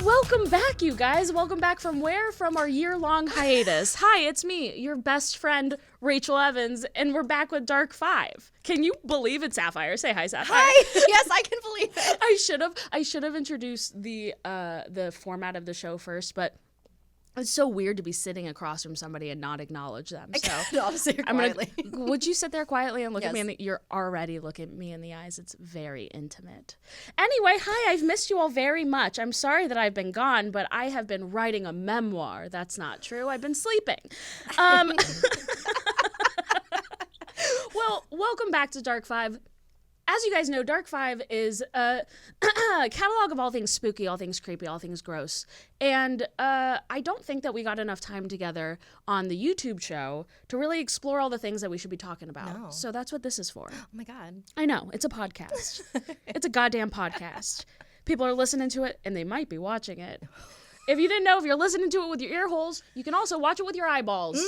Welcome back, you guys. Welcome back from where? From our year-long hiatus. Hi, it's me, your best friend, Rachel Evans, and we're back with Dark 5. Can you believe it, Sapphire? Say hi, Sapphire. Hi. Yes, I can believe it. I should have introduced the format of the show first, but it's so weird to be sitting across from somebody and not acknowledge them. So I'll sit here quietly. Would you sit there quietly and look Yes. at me? You're already looking at me in the eyes. It's very intimate. Anyway, hi, I've missed you all very much. I'm sorry that I've been gone, but I have been writing a memoir. That's not true. I've been sleeping. Well, welcome back to Dark 5. As you guys know, Dark 5 is a catalog of all things spooky, all things creepy, all things gross. And I don't think that we got enough time together on the YouTube show to really explore all the things that we should be talking about. No. So that's what this is for. Oh my God. I know, it's a podcast. It's a goddamn podcast. People are listening to it, and they might be watching it. If you didn't know, if you're listening to it with your ear holes, you can also watch it with your eyeballs.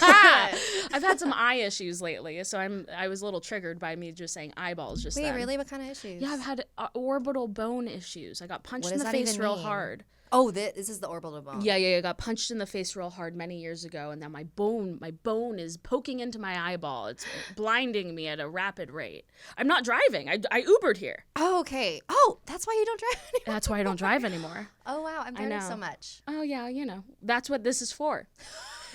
I've had some eye issues lately, so I was a little triggered by me just saying eyeballs just Wait, then. really? What kind of issues? Yeah, I've had orbital bone issues. I got punched What in does the that face even real mean? hard. Oh, this is the orbital bone. Yeah, I got punched in the face real hard many years ago, and now my bone is poking into my eyeball. It's blinding me at a rapid rate. I'm not driving. I Ubered here. Oh, okay. Oh, that's why you don't drive anymore. That's why I don't drive anymore. Oh, wow. I'm learning so much. Oh, yeah, you know. That's what this is for.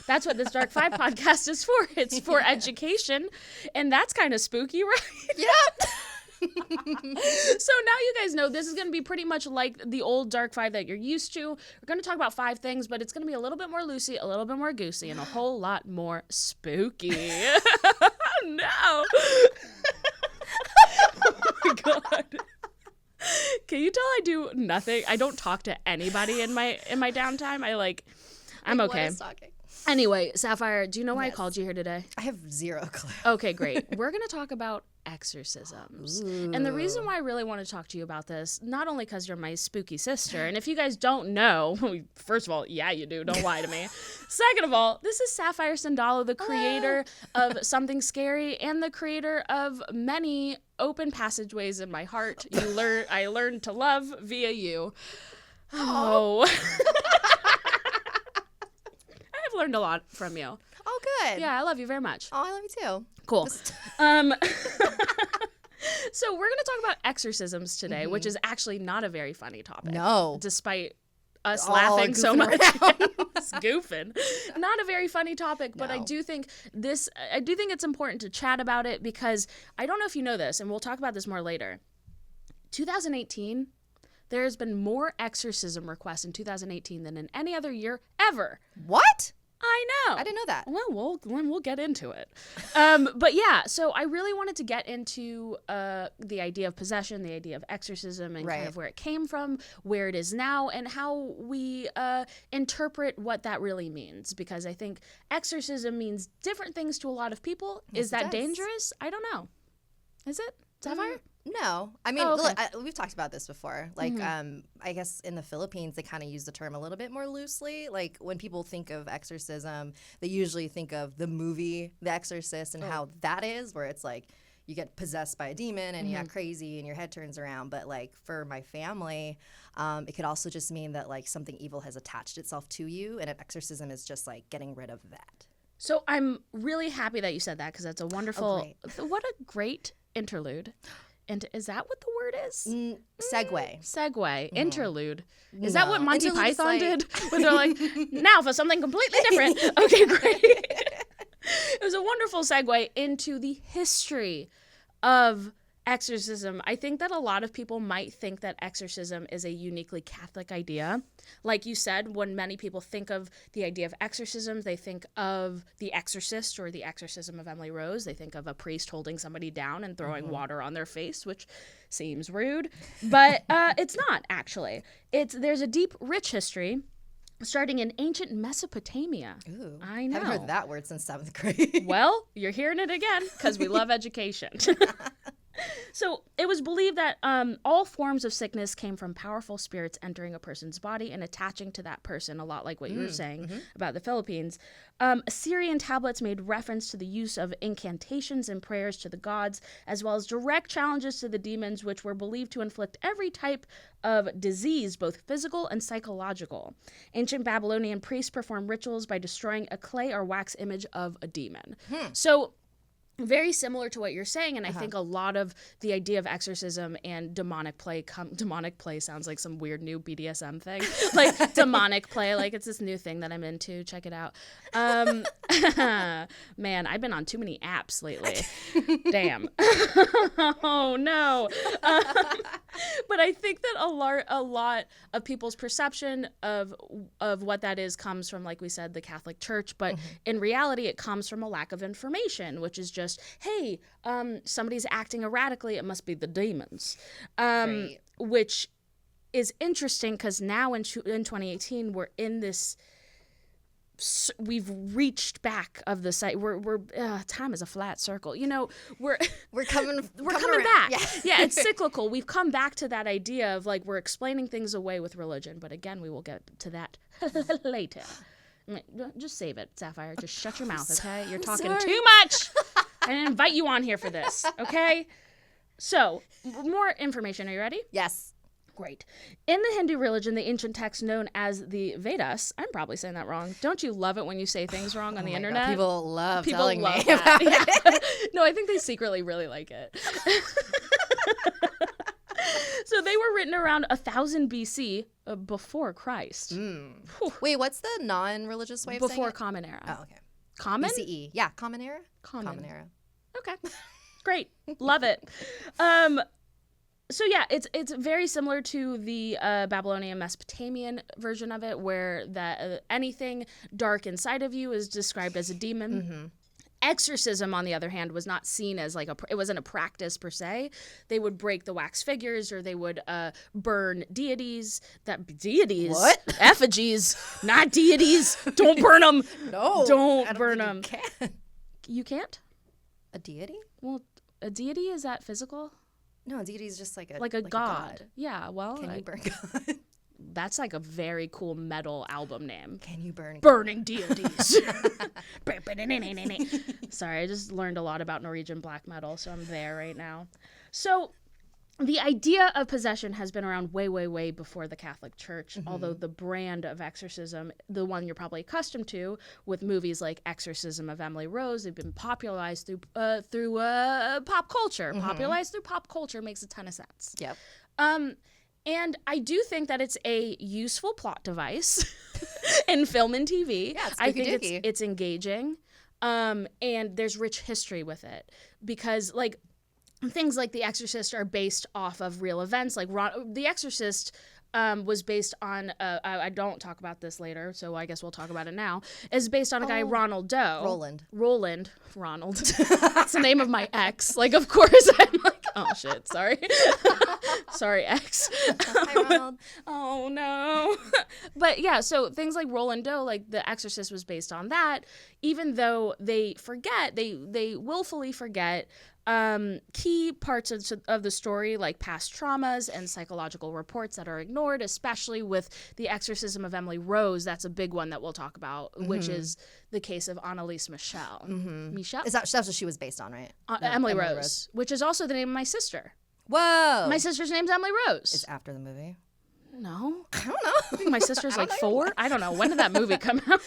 That's what this Dark 5 podcast is for. It's for education, and that's kind of spooky, right? Yep. So now you guys know this is going to be pretty much like the old Dark 5 that you're used to. We're going to talk about 5 things, but it's going to be a little bit more loosey, a little bit more goosey, and a whole lot more spooky. Oh, no. Oh, my God. Can you tell I do nothing? I don't talk to anybody in my downtime. I'm okay. What is talking? Anyway, Sapphire, do you know why I Yes. called you here today? I have zero clue. Okay, great. We're going to talk about exorcisms. And the reason why I really want to talk to you about this, not only because you're my spooky sister, and if you guys don't know, first of all, yeah, you do. Don't lie to me. Second of all, this is Sapphire Sandalo, the creator of Something Scary and the creator of many open passageways in my heart. I learned to love via you. Oh. I've learned a lot from you. Oh, good. Yeah, I love you very much. Oh, I love you too. Cool. So we're going to talk about exorcisms today, which is actually not a very funny topic. No. Despite us All laughing so goofing much. around. It's goofing. Not a very funny topic, but I No. do think it's important to chat about it because I don't know if you know this, and we'll talk about this more later. 2018, there has been more exorcism requests in 2018 than in any other year ever. What? I know. I didn't know that. Well, we'll get into it. But yeah, so I really wanted to get into the idea of possession, the idea of exorcism, and kind of where it came from, where it is now, and how we interpret what that really means. Because I think exorcism means different things to a lot of people. Yes, Is that it does. dangerous? I don't know. Is it? Sapphire? No. I mean, Oh, okay. look, we've talked about this before. Like, I guess in the Philippines, they kind of use the term a little bit more loosely. Like, when people think of exorcism, they usually think of the movie The Exorcist and how that is, where it's like you get possessed by a demon and you act crazy and your head turns around. But, like, for my family, it could also just mean that, like, something evil has attached itself to you, and an exorcism is just, like, getting rid of that. So I'm really happy that you said that because that's a wonderful, what a great interlude. And is that what the word is? Segue. Interlude. Is that what Monty Interlude is Python like- did? When they're like, now for something completely different. Okay, great. It was a wonderful segue into the history of exorcism. I think that a lot of people might think that exorcism is a uniquely Catholic idea. Like you said, when many people think of the idea of exorcism, they think of The Exorcist or The Exorcism of Emily Rose. They think of a priest holding somebody down and throwing water on their face, which seems rude. But it's not, actually. There's a deep, rich history starting in ancient Mesopotamia. Ooh, I know. haven't heard that word since 7th grade. Well, you're hearing it again because we love education. So it was believed that all forms of sickness came from powerful spirits entering a person's body and attaching to that person, a lot like what you were saying about the Philippines. Assyrian tablets made reference to the use of incantations and prayers to the gods, as well as direct challenges to the demons, which were believed to inflict every type of disease, both physical and psychological. Ancient Babylonian priests performed rituals by destroying a clay or wax image of a demon. So very similar to what you're saying, and I think a lot of the idea of exorcism and demonic play demonic play sounds like some weird new BDSM thing. Like demonic play, like it's this new thing that I'm into. Check it out. Man, I've been on too many apps lately. Damn. Oh no. But I think that a lot of people's perception of what that is comes from, like we said, the Catholic Church, but in reality it comes from a lack of information, which is just, hey, somebody's acting erratically, it must be the demons. Right. Which is interesting because now in 2018 we're in this, we've reached back of the site. We're time is a flat circle. You know, we're coming back. Yeah, it's cyclical. We've come back to that idea of like we're explaining things away with religion, but again, we will get to that later. Just save it, Sapphire. Just shut your mouth, okay? You're talking too much. I didn't invite you on here for this, okay? So, more information. Are you ready? Yes. Great. In the Hindu religion, the ancient text known as the Vedas, I'm probably saying that wrong. Don't you love it when you say things wrong on the internet? God, people love telling me that. about it. No, I think they secretly really like it. So they were written around 1000 BC, before Christ. Wait, what's the non-religious way of saying it? Before Common Era. Oh, okay. Common? BCE. Yeah, Common Era? Common Era. Okay. Great. Love it. So yeah, it's very similar to the Babylonian Mesopotamian version of it, where that anything dark inside of you is described as a demon. Exorcism, on the other hand, was not seen as like it wasn't a practice per se. They would break the wax figures, or they would burn deities. What? Effigies, not deities. Don't burn them. No, don't burn them. You can't? A deity? Well, a deity, is that physical? No, a deity is just like a god. A god. Yeah, well, Can you burn God? That's like a very cool metal album name. Can you burn Burning Deities. Sorry, I just learned a lot about Norwegian black metal, so I'm there right now. So the idea of possession has been around way, way, way before the Catholic Church, although the brand of exorcism, the one you're probably accustomed to with movies like Exorcism of Emily Rose, they've been popularized through pop culture. Popularized through pop culture makes a ton of sense. Yep. And I do think that it's a useful plot device in film and TV. Yeah, I think it's engaging, and there's rich history with it because, like, things like The Exorcist are based off of real events. Like The Exorcist was based on I don't talk about this later, so I guess we'll talk about it now. Is based on a guy Ronald Doe. Ronald. That's the name of my ex. Like, of course, I'm like, oh shit, sorry. Sorry, ex. Hi, Ronald. Oh no. But yeah, so things like Roland Doe, like The Exorcist was based on that, even though they willfully forget key parts of the story, like past traumas and psychological reports that are ignored, especially with the exorcism of Emily Rose. That's a big one that we'll talk about, which is the case of Annalisa Michelle. Michelle? That's what she was based on, right? Emily Rose, which is also the name of my sister. Whoa. My sister's name's Emily Rose. It's after the movie? No. I don't know. I think my sister's like 4. I don't know. When did that movie come out?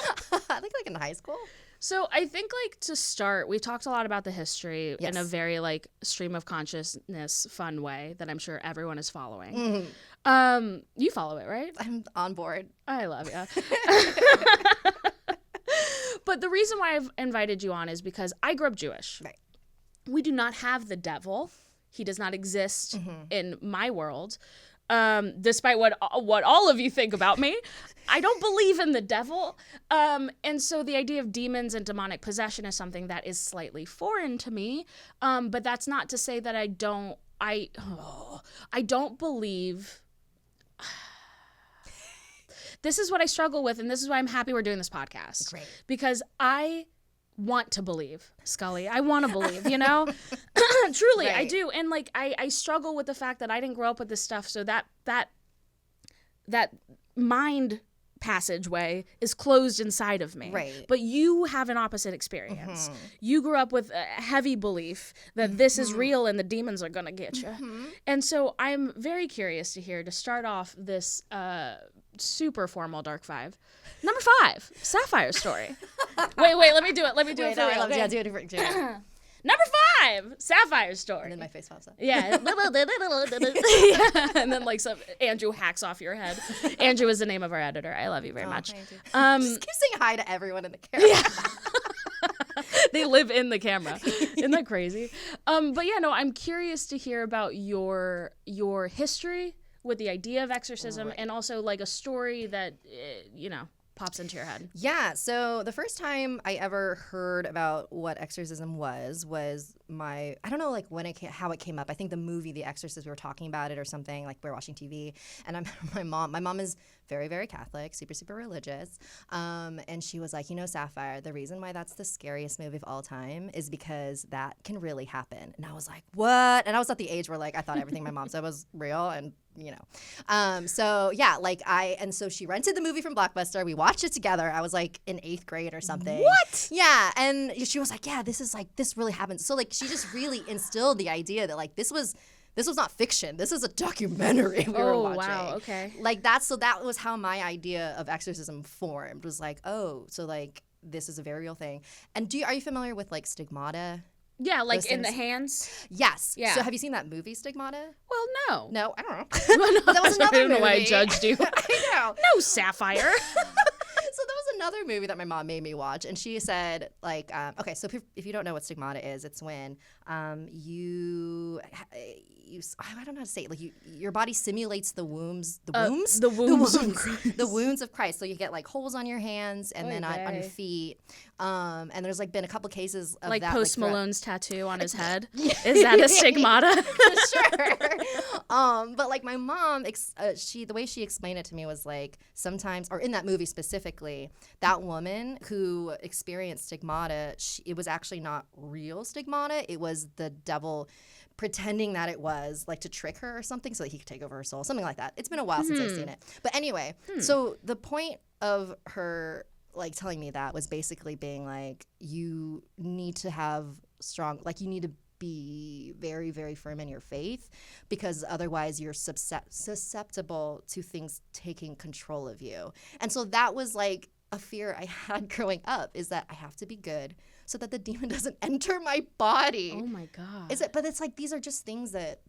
I think like in high school. So I think, like, to start, we talked a lot about the history in a very, like, stream of consciousness fun way that I'm sure everyone is following. You follow it, right? I'm on board. I love you. But the reason why I've invited you on is because I grew up Jewish. Right. We do not have the devil. He does not exist in my world. Despite what all of you think about me, I don't believe in the devil. And so the idea of demons and demonic possession is something that is slightly foreign to me. But that's not to say that I don't believe. This is what I struggle with, and this is why I'm happy we're doing this podcast. Great. Because I want to believe, Scully. I want to believe, you know? truly, I Right. do. And like I struggle with the fact that I didn't grow up with this stuff, so that mind passageway is closed inside of me. Right. But you have an opposite experience. You grew up with a heavy belief that this is real and the demons are going to get you. And so I'm very curious to hear, to start off this super formal Dark Five. Number 5, Sapphire story. wait, let me do it. Let me do it for real. Okay? Yeah, do it. Number 5, Sapphire story. And then my face pops up. Yeah. And then like Andrew hacks off your head. Andrew is the name of our editor. I love you very much. Just keep saying hi to everyone in the camera. Yeah. They live in the camera. Isn't that crazy? But yeah, no, I'm curious to hear about your history with the idea of exorcism, and also like a story that pops into your head. Yeah, so the first time I ever heard about what exorcism was my, I don't know like how it came up. I think the movie The Exorcist, we were talking about it or something, like we were watching TV, and I remember my mom is very, very Catholic, super, super religious, and she was like, Sapphire, the reason why that's the scariest movie of all time is because that can really happen. And I was like, what? And I was at the age where like I thought everything my mom said was real, and so yeah, like so she rented the movie from Blockbuster. We watched it together. I was like in 8th grade or something. What? Yeah, and she was like, yeah, this really happened. So like she just really instilled the idea that like this was not fiction. This is a documentary we were watching. Oh, wow, okay. Like that was how my idea of exorcism formed. Was like, oh, so like this is a very real thing. And are you familiar with like stigmata? Yeah, like Those in the things? hands. Yes. Yeah. So have you seen that movie Stigmata? Well, no. No, I don't know. No, But that was another I don't know why I movie. judged you. I know. No, Sapphire. So there was another movie that my mom made me watch, and she said, like, okay, so if you don't know what stigmata is, it's when you I don't know how to say it. Like your body simulates the wombs. The wombs of Christ. So you get like holes on your hands and then on your feet. And there's like been a couple cases of like that. Post like, Malone's tattoo on his head. Is that a stigmata? Sure. But like my mom, the way she explained it to me was like sometimes, or in that movie specifically, that woman who experienced stigmata, it was actually not real stigmata. It was the devil pretending that it was, like, to trick her or something so that he could take over her soul, something like that. It's been a while since I've seen it. But anyway, so the point of her, like, telling me that was basically being like, you need to have strong, like, you need to be very, very firm in your faith, because otherwise you're susceptible to things taking control of you. And so that was, like, a fear I had growing up, is that I have to be good so that the demon doesn't enter my body. Oh my God. But it's like, these are just things that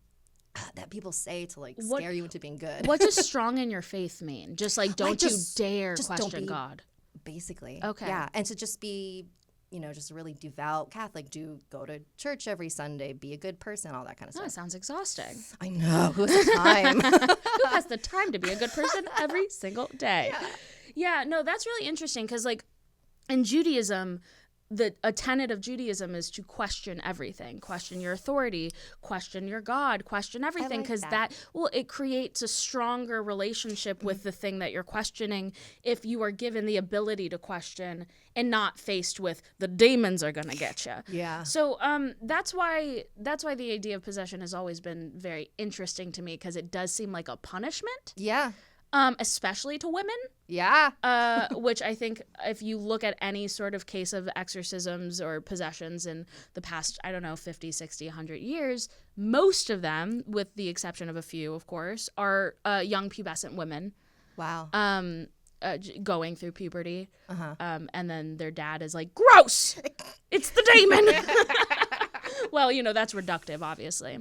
people say to like scare you into being good. What does strong in your faith mean? Just like, don't you dare just question don't be, God. Basically. Okay. Yeah. And to just be, just a really devout Catholic, go to church every Sunday, be a good person, all that kind of stuff. That sounds exhausting. I know. Who has the time? Who has the time to be a good person every single day? Yeah, no, that's really interesting, because like in Judaism, a tenet of Judaism is to question everything, question your authority, question your God, question everything, because it creates a stronger relationship with the thing that you're questioning if you are given the ability to question and not faced with the demons are gonna get you. Yeah. So that's why the idea of possession has always been very interesting to me, because it does seem like a punishment. Yeah. Especially to women. Yeah. Which I think if you look at any sort of case of exorcisms or possessions in the past, 50, 60, 100 years, most of them, with the exception of a few, of course, are young pubescent women. Wow. Going through puberty. And then their dad is like, gross! It's the demon! Well, that's reductive, obviously.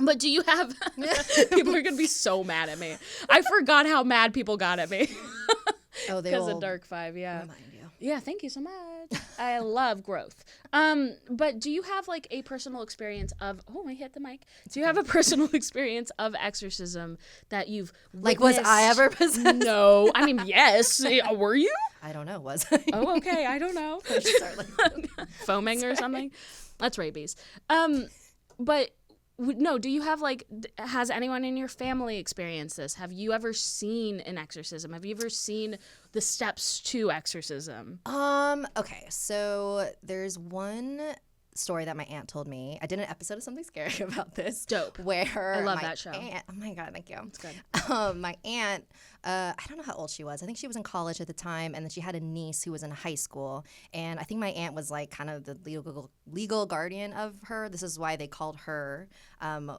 But do you have... People are going to be so mad at me. I forgot how mad people got at me. Oh, they Because will of Dark Five, yeah. remind you. Yeah, thank you so much. I love growth. But do you have like a personal experience of... Oh, I hit the mic. Do you have a personal experience of exorcism that you've witnessed? Like, was I ever possessed? No. I mean, yes. Were you? I don't know. Was I? Oh, okay. I don't know. Start, like, Foaming or something? That's rabies. But... No, do you have has anyone in your family experienced this? Have you ever seen an exorcism? Have you ever seen the steps to exorcism? Okay, so there's one story that my aunt told me. I did an episode of Something Scary about this. Dope. Where I love my that show. Oh my God, thank you. It's good. My aunt, I don't know how old she was. I think she was in college at the time, and then she had a niece who was in high school. And I think my aunt was like kind of the legal guardian of her. This is why they called her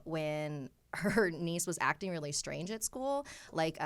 when her niece was acting really strange at school. Like,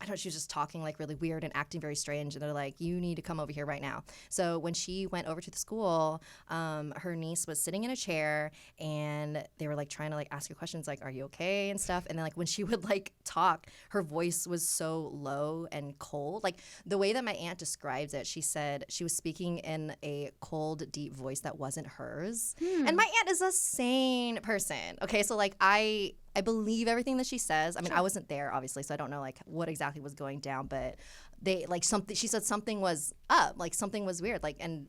I don't know, she was just talking like really weird and acting very strange. And they're like, you need to come over here right now. So when she went over to the school, her niece was sitting in a chair and they were like trying to like ask her questions like, are you okay and stuff. And then like when she would like talk, her voice was so low and cold. Like the way that my aunt describes it, she said she was speaking in a cold, deep voice that wasn't hers. And my aunt is a sane person. Okay, so like I believe everything that she says. I mean, I wasn't there, obviously, so I don't know, like, what exactly was going down. But they, like, she said something was up. Like, something was weird. Like, and,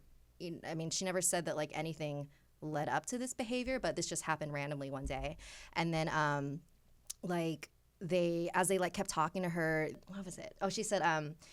I mean, she never said that, like, anything led up to this behavior. But this just happened randomly one day. And then, like, as they, like, kept talking to her, what was it? Oh, she said,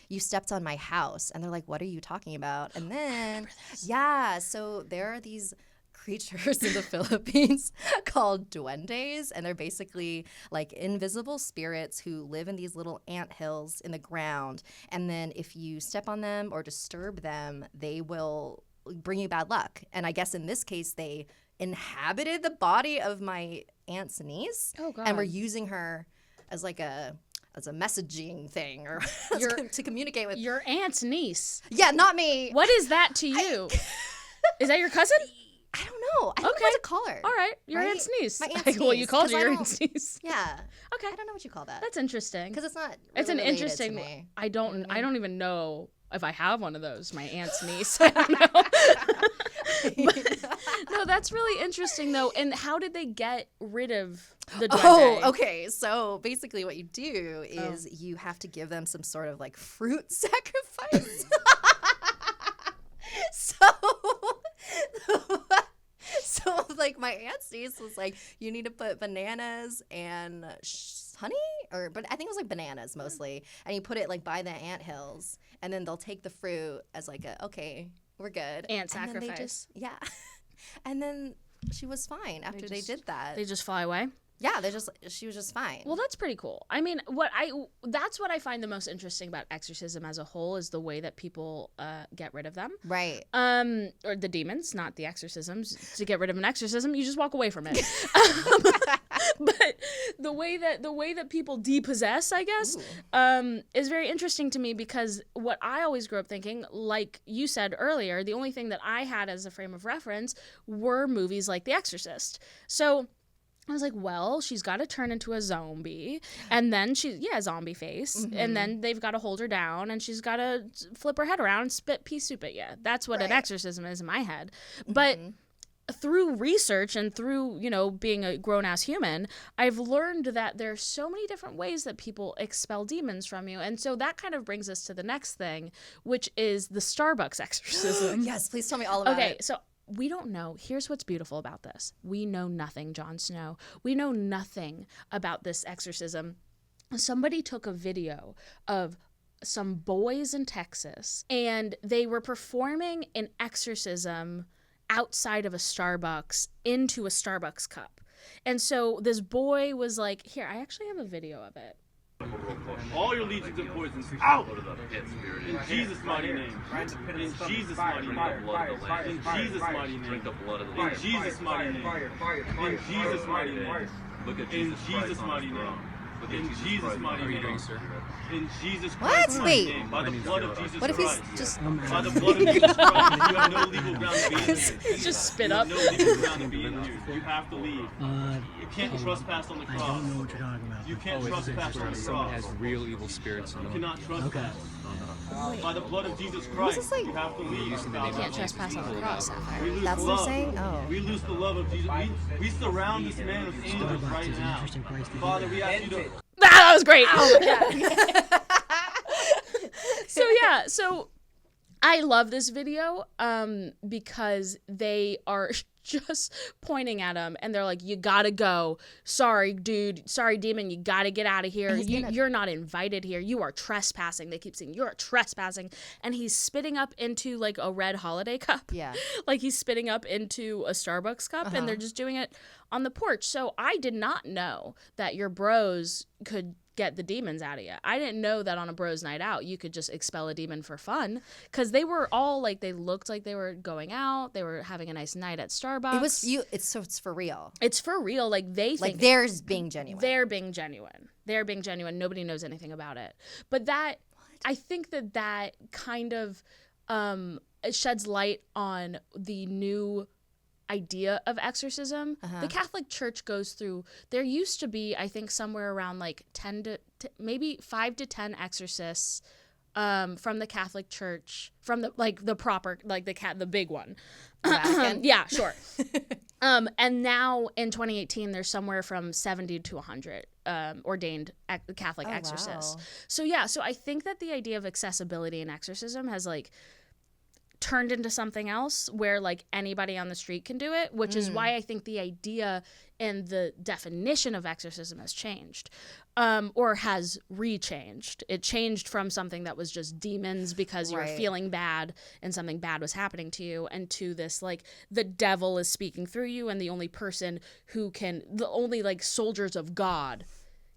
you stepped on my house. And they're like, what are you talking about? And then, yeah, so there are these creatures in the Philippines called duendes, and they're basically like invisible spirits who live in these little ant hills in the ground, and then if you step on them or disturb them, they will bring you bad luck. And I guess in this case they inhabited the body of my aunt's niece. Oh, God. And were using her as like a messaging thing or to communicate with your aunt's niece. Yeah, not me. What is that to you? Is that your cousin? I don't know. I don't know what to call her. All right. Your aunt's niece. My aunt's niece. Well, you called her your aunt's niece. Yeah. Okay. I don't know what you call that. That's interesting. Because it's not really it's an related interesting. to me. I don't even know if I have one of those. My aunt's niece. I don't know. But, no, that's really interesting though. And how did they get rid of the duende? Oh, okay. So basically, what you do is you have to give them some sort of like fruit sacrifice. So like my aunt's niece was like, you need to put bananas and honey, but I think it was like bananas mostly, and you put it like by the ant hills, and then they'll take the fruit as like okay, we're good. Ant sacrifice. Yeah, and then she was fine after they did that. They just fly away. Yeah, she was just fine. Well, that's pretty cool. I mean, that's what I find the most interesting about exorcism as a whole is the way that people get rid of them. Right. Or the demons, not the exorcisms. To get rid of an exorcism, you just walk away from it. But the way that people depossess, I guess, is very interesting to me because what I always grew up thinking, like you said earlier, the only thing that I had as a frame of reference were movies like The Exorcist. So I was like, well, she's got to turn into a zombie, and then zombie face, and then they've got to hold her down, and she's got to flip her head around and spit pea soup at you. That's what an exorcism is in my head. But through research and through, being a grown-ass human, I've learned that there's so many different ways that people expel demons from you. And so that kind of brings us to the next thing, which is the Starbucks exorcism. Yes, please tell me all about it. Okay, so we don't know. Here's what's beautiful about this. We know nothing, Jon Snow. We know nothing about this exorcism. Somebody took a video of some boys in Texas, and they were performing an exorcism outside of a Starbucks into a Starbucks cup. And so this boy was like, here, I actually have a video of it. All your legions of poisons out! In Jesus' mighty name. In Jesus' mighty name. In Jesus' mighty name. In Jesus' mighty name. In Jesus' mighty name. In Jesus' mighty name. In Jesus' mighty name. In Jesus Christ's mighty name. By the blood of Jesus Christ. What if he's just... By the blood of Jesus Christ. You have no legal ground to be in here. Just spit up. You have no legal ground to be in here. You have to leave. You can't trespass on the cross. I don't know what you're talking about. You can't trespass on the Someone cross. has real evil spirits in You them. cannot trespass. By the blood of Jesus This Christ, is like- you have to leave. You can't trespass on the cross, Sapphire. We lose That's what you're love. saying? Oh. We lose the love of Jesus. We surround this man with angels Starbucks right is an now. interesting place to do Father, that. we ask you to... That was great. Oh my God. So I love this video because they are just pointing at him and they're like, you gotta go. Sorry, dude. Sorry, demon. You gotta get out of here. You're not invited here. You are trespassing. They keep saying, you're trespassing. And he's spitting up into like a red holiday cup. Yeah. Like he's spitting up into a Starbucks cup and they're just doing it on the porch. So I did not know that your bros could get the demons out of you. I didn't know that on a bros night out you could just expel a demon for fun, because they were all like, they looked like they were going out, they were having a nice night at Starbucks. It's for real. It's for real. Like they think theirs being genuine. They're being genuine. Nobody knows anything about it. But that, I think that kind of it sheds light on the new idea of exorcism. The Catholic Church goes through, there used to be, I think, somewhere around like 10 to maybe 5 to 10 exorcists from the Catholic Church, from the like the proper, like the big one. Yeah, sure. And now in 2018 there's somewhere from 70 to 100 ordained Catholic exorcists. Wow. So I think that the idea of accessibility in exorcism has like turned into something else where like anybody on the street can do it, which is why I think the idea and the definition of exorcism has changed, or has rechanged. It changed from something that was just demons because you were feeling bad and something bad was happening to you, and to this like the devil is speaking through you, and the only person who can, the only like soldiers of God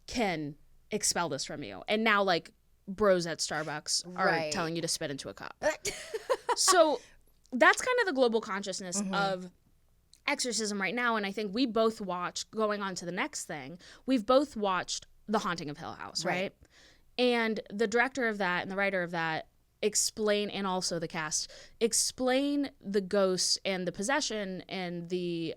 can expel this from you. And now like bros at Starbucks are telling you to spit into a cup. So that's kind of the global consciousness of exorcism right now. And I think we both watched, going on to the next thing, we've both watched The Haunting of Hill House, right? And the director of that and the writer of that explain, and also the cast, explain the ghosts and the possession and the,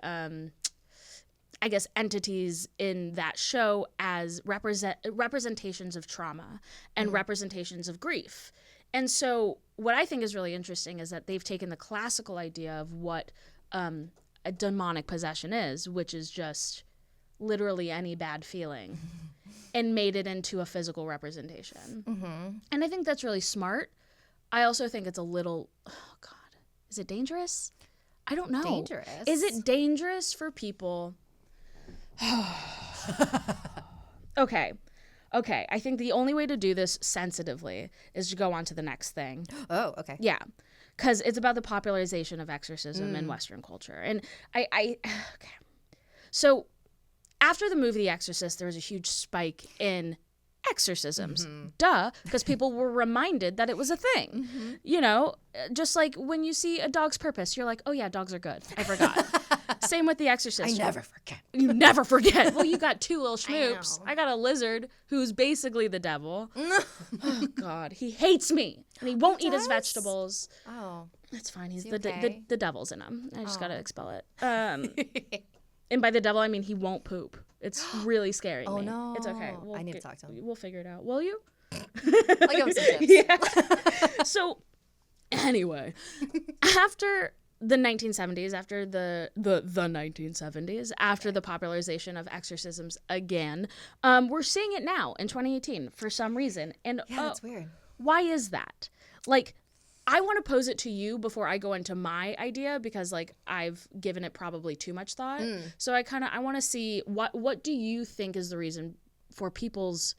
I guess, entities in that show as representations of trauma and representations of grief. And so what I think is really interesting is that they've taken the classical idea of what a demonic possession is, which is just literally any bad feeling, and made it into a physical representation. And I think that's really smart. I also think it's a little, oh God, is it dangerous? I don't know. Dangerous? Is it dangerous for people? Okay, I think the only way to do this sensitively is to go on to the next thing. Oh, okay. Yeah, because it's about the popularization of exorcism in Western culture. And okay. So after the movie The Exorcist, there was a huge spike in exorcisms. Duh, because people were reminded that it was a thing. You know, just like when you see A Dog's Purpose, you're like, oh yeah, dogs are good. I forgot. Same with The Exorcist. I never forget. You never forget. Well, you got two little schmoops. I got a lizard who's basically the devil. Oh God, he hates me, and he won't eat his vegetables. Oh, that's fine. He's the devil's in him. I just gotta expel it. And by the devil, I mean he won't poop. It's really scaring me. No. It's okay. I need to talk to him. We'll figure it out. Will you? I'll give him some tips. Yeah. So, anyway, after the 1970s, after the 1970s, after the popularization of exorcisms again, we're seeing it now in 2018 for some reason. And yeah, that's weird. Why is that? Like, I want to pose it to you before I go into my idea, because like I've given it probably too much thought. So I want to see what do you think is the reason for people's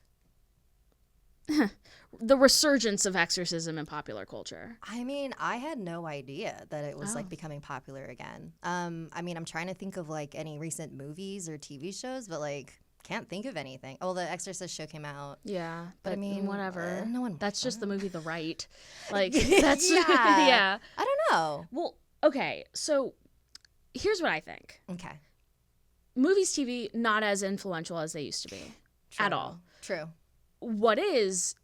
the resurgence of exorcism in popular culture? I mean, I had no idea that it was like becoming popular again. I mean, I'm trying to think of like any recent movies or TV shows, but like can't think of anything. Oh, the Exorcist show came out. Yeah, but I mean, whatever. No one. That's just the movie The Rite. Like that's yeah. I don't know. Well, okay. So here's what I think. Okay. Movies, TV, not as influential as they used to be at all. True. What is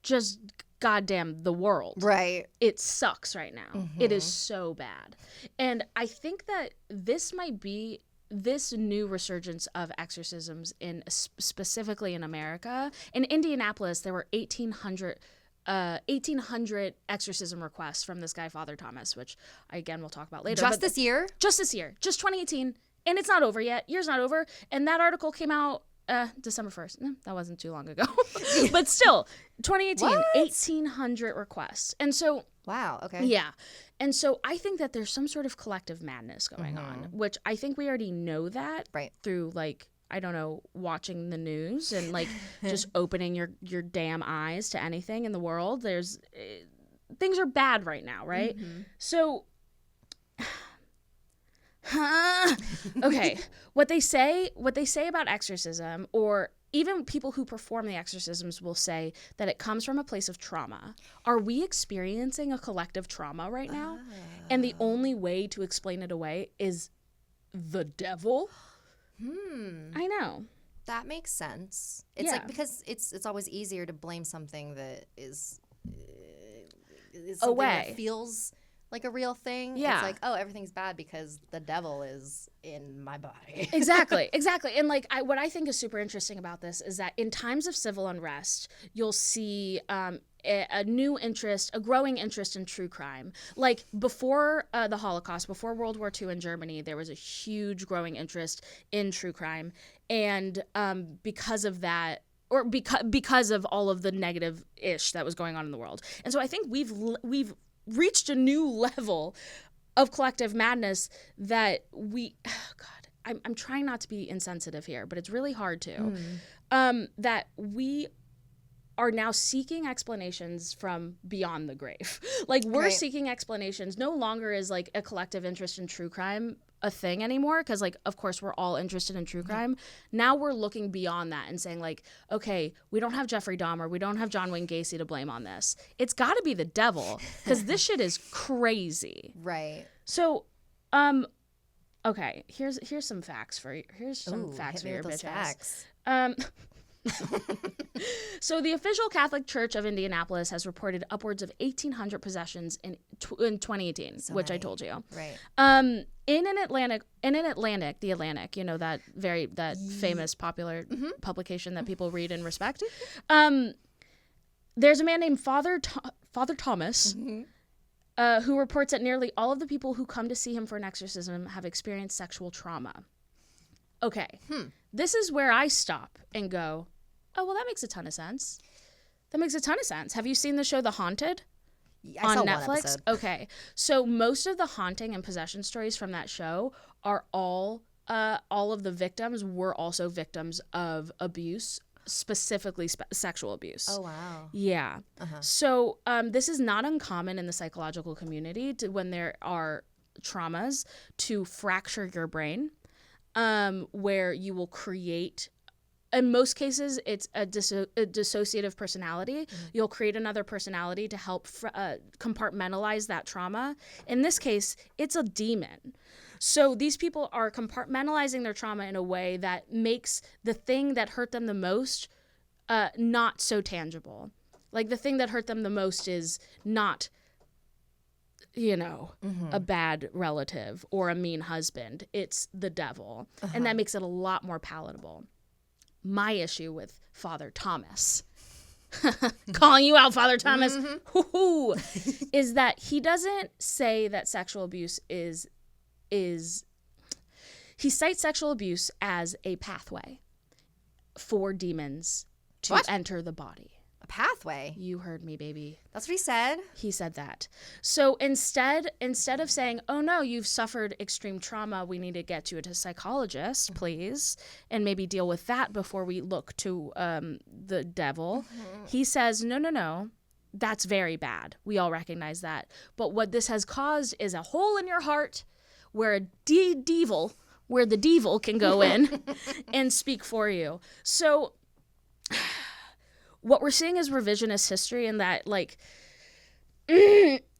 just goddamn the world. Right. It sucks right now. It is so bad. And I think that this might be this new resurgence of exorcisms in specifically in America. In Indianapolis, there were 1,800 exorcism requests from this guy, Father Thomas, which again we'll talk about later. Just this year? Just this year. Just 2018. And it's not over yet. Year's not over. And that article came out December 1st. That wasn't too long ago. But still, 2018, What? 1,800 requests. And so, Wow. Okay. yeah. And so I think that there's some sort of collective madness going on, which I think we already know that Right. through, like, I don't know, watching the news and, like, just opening your damn eyes to anything in the world. There's things are bad right now, right? So, okay, what they say about exorcism, or even people who perform the exorcisms will say that it comes from a place of trauma. Are we experiencing a collective trauma right now? And the only way to explain it away is the devil? I know. That makes sense. It's like, because it's always easier to blame something that is something Away. that feels like a real thing. Yeah. It's like, oh, everything's bad because the devil is in my body. Exactly. And like, what I think is super interesting about this is that in times of civil unrest, you'll see a new interest, a growing interest in true crime. Like before the Holocaust, before World War II in Germany, there was a huge growing interest in true crime. And because of that, or because of all of the negative-ish that was going on in the world. And so I think we've reached a new level of collective madness that I'm trying not to be insensitive here, but it's really hard to, that we are now seeking explanations from beyond the grave. Like we're seeking explanations. No longer is like a collective interest in true crime a thing anymore, because like of course we're all interested in true crime. Now we're looking beyond that and saying like, okay, we don't have Jeffrey Dahmer, we don't have John Wayne Gacy to blame on this. It's got to be the devil, because this shit is crazy. Right. So okay, here's some facts for you. Here's some facts for your bitch ass. So the official Catholic Church of Indianapolis has reported upwards of 1,800 possessions in 2018, so which many. I told you. Right. In an Atlantic, The Atlantic, you know, that famous popular publication that people read and respect. There's a man named Father Thomas, who reports that nearly all of the people who come to see him for an exorcism have experienced sexual trauma. Okay, this is where I stop and go, oh, well, that makes a ton of sense. Have you seen the show The Haunted? I saw on one Netflix? episode. Okay, so most of the haunting and possession stories from that show are all of the victims were also victims of abuse, specifically sexual abuse. Oh, wow. Yeah. So this is not uncommon in the psychological community when there are traumas to fracture your brain, where you will create, in most cases, it's a dissociative personality. You'll create another personality to help compartmentalize that trauma. In this case, it's a demon. So these people are compartmentalizing their trauma in a way that makes the thing that hurt them the most not so tangible. Like the thing that hurt them the most is not, you know, a bad relative or a mean husband. It's the devil. And that makes it a lot more palatable. My issue with Father Thomas, calling you out, Father Thomas, is that he doesn't say that sexual abuse is he cites sexual abuse as a pathway for demons to enter the body. A pathway? You heard me, baby. That's what he said? He said that. So instead of saying, oh no, you've suffered extreme trauma, we need to get you to a psychologist, please, and maybe deal with that before we look to the devil, he says, no, that's very bad. We all recognize that. But what this has caused is a hole in your heart where the devil can go in and speak for you. So what we're seeing is revisionist history, in that, like,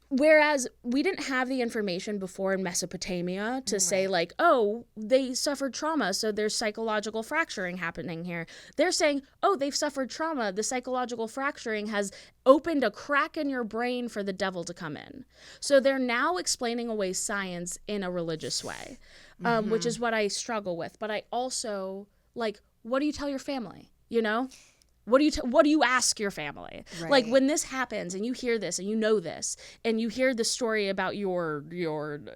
whereas we didn't have the information before in Mesopotamia to say, like, oh, they suffered trauma, so there's psychological fracturing happening here. They're saying, oh, they've suffered trauma. The psychological fracturing has opened a crack in your brain for the devil to come in. So they're now explaining away science in a religious way, which is what I struggle with. But I also, like, what do you tell your family, you know? What do you ask your family? Right. Like when this happens and you hear this and you know this and you hear the story about your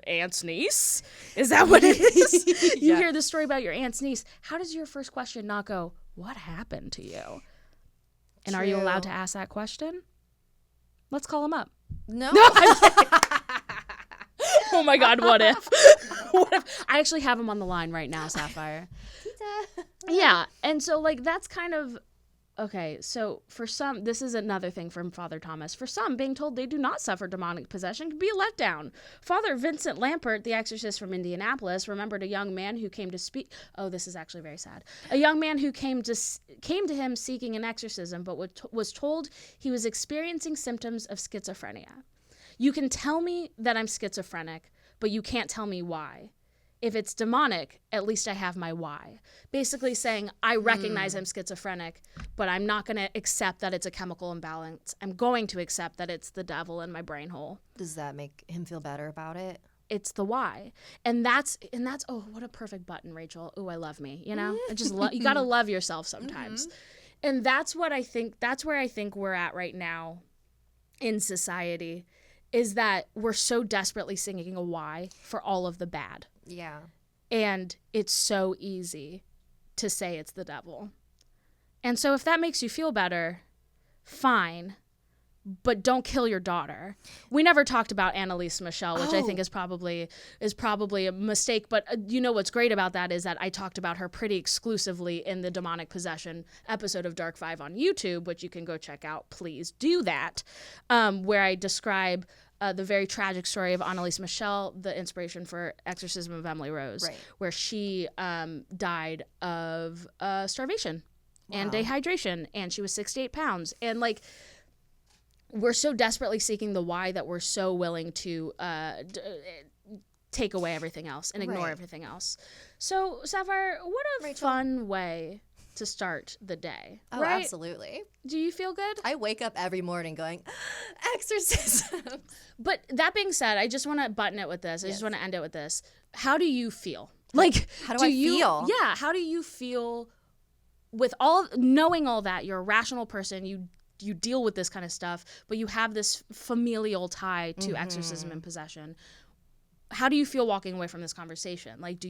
aunt's niece, is that what it is? You hear the story about your aunt's niece. How does your first question not go, what happened to you? And are you allowed to ask that question? Let's call him up. No. Oh my God, what if? What if? I actually have him on the line right now, Sapphire. Yeah, and so like that's kind of, okay, so for some, this is another thing from Father Thomas. For some, being told they do not suffer demonic possession can be a letdown. Father Vincent Lampert, the exorcist from Indianapolis, remembered a young man who came to speak. Oh, this is actually very sad. A young man who came to him seeking an exorcism, but was told he was experiencing symptoms of schizophrenia. You can tell me that I'm schizophrenic, but you can't tell me why. If it's demonic, at least I have my why. Basically saying, I recognize I'm schizophrenic, but I'm not going to accept that it's a chemical imbalance. I'm going to accept that it's the devil in my brain hole. Does that make him feel better about it? It's the why. And that's oh, what a perfect button, Rachel. Oh, I love me, you know? I just you got to love yourself sometimes. And that's where I think we're at right now in society, is that we're so desperately seeking a why for all of the bad. Yeah. And it's so easy to say it's the devil. And so if that makes you feel better, fine, but don't kill your daughter. We never talked about Annalisa Michelle, which I think is probably a mistake. But you know what's great about that is that I talked about her pretty exclusively in the demonic possession episode of Dark 5 on YouTube, which you can go check out. Please do that, where I describe the very tragic story of Annalisa Michelle, the inspiration for Exorcism of Emily Rose, where she died of starvation and dehydration, and she was 68 pounds. And like, we're so desperately seeking the why that we're so willing to take away everything else and ignore everything else. So, Sapphire, what a fun way to start the day. Oh, right? Absolutely. Do you feel good? I wake up every morning going, exorcism. But that being said, I just want to button it with this. I just want to end it with this. How do you feel? Like, how do I feel? Yeah, how do you feel with knowing all that? You're a rational person. You deal with this kind of stuff, but you have this familial tie to exorcism and possession. How do you feel walking away from this conversation? Like,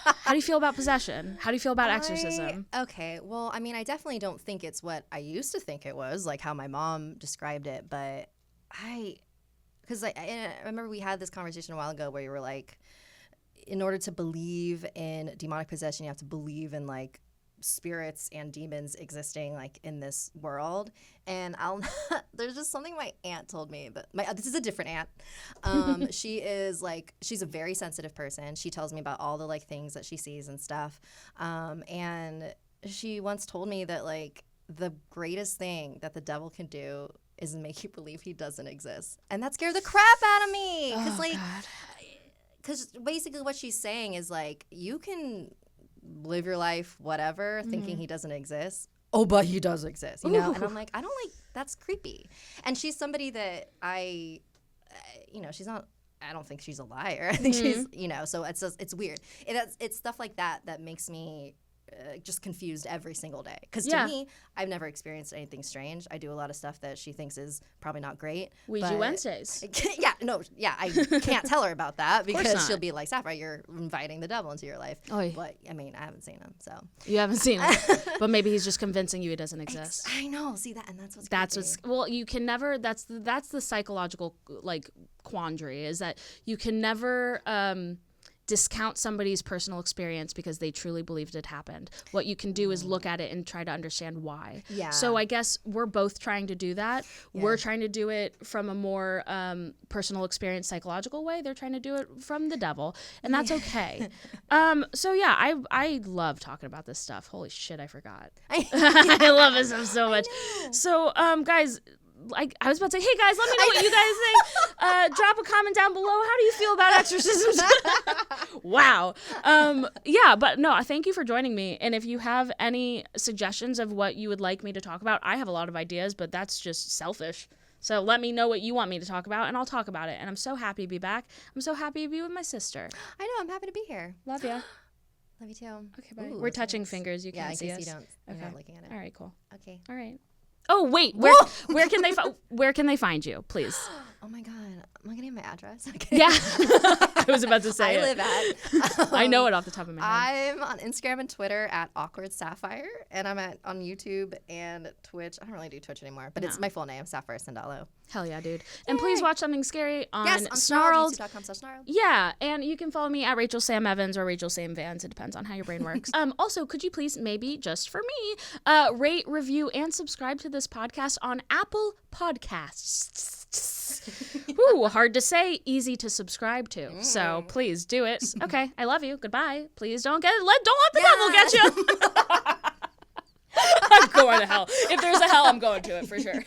how do you feel about possession? How do you feel about exorcism? Okay, well, I mean, I definitely don't think it's what I used to think it was, like how my mom described it, but because I remember we had this conversation a while ago where you were like, in order to believe in demonic possession, you have to believe in like spirits and demons existing like in this world. And there's just something my aunt told me that this is a different aunt. She's a very sensitive person. She tells me about all the like things that she sees and stuff. And she once told me that like the greatest thing that the devil can do is make you believe he doesn't exist. And that scared the crap out of me. Because basically what she's saying is like, you can live your life, whatever, thinking he doesn't exist. Oh, but he does exist, you know? And I'm like, I don't like, that's creepy. And she's somebody that she's not, I don't think she's a liar. I think she's, so it's weird. It's stuff like that makes me just confused every single day. Because to me, I've never experienced anything strange. I do a lot of stuff that she thinks is probably not great. Ouija Wednesdays. I can't tell her about that because she'll be like, Sapphire, you're inviting the devil into your life. Oy. But, I mean, I haven't seen him, so. You haven't seen him. But maybe he's just convincing you he doesn't exist. I know. See that, and that's what's creepy. Well, you can never, that's the psychological, like, quandary, is that you can never discount somebody's personal experience because they truly believed it happened. What you can do is look at it and try to understand why. Yeah. So I guess we're both trying to do that. Yeah. We're trying to do it from a more personal experience, psychological way. They're trying to do it from the devil, and that's okay. I love talking about this stuff. Holy shit, I forgot. I love this stuff so much. So, guys, I was about to say, hey guys, let me know what you guys think. Drop a comment down below. How do you feel about exorcisms? Wow. But no, thank you for joining me. And if you have any suggestions of what you would like me to talk about, I have a lot of ideas, but that's just selfish. So let me know what you want me to talk about, and I'll talk about it. And I'm so happy to be back. I'm so happy to be with my sister. I know. I'm happy to be here. Love ya. Love you too. Okay, bye. We're touching fingers. You can't see us. You're not looking at it. All right, cool. Okay. All right. Oh wait, where can they find you, please? Oh my God. Am I getting my address? Okay. Yeah. I was about to say I live at. I know it off the top of my head. I'm on Instagram and Twitter at Awkward Sapphire, and I'm on YouTube and Twitch. I don't really do Twitch anymore, but it's my full name, Sapphire Sandalo. Hell yeah, dude. And please watch Something Scary on on Snarled. YouTube.com/Snarled. Yeah, and you can follow me at Rachel Sam Evans or Rachel Sam Vans. It depends on how your brain works. Also, could you please, maybe just for me, rate, review, and subscribe to this podcast on Apple Podcasts. Ooh, hard to say, easy to subscribe to. So please do it. Okay, I love you. Goodbye. Please don't let the devil get you. I'm going to hell. If there's a hell, I'm going to it for sure.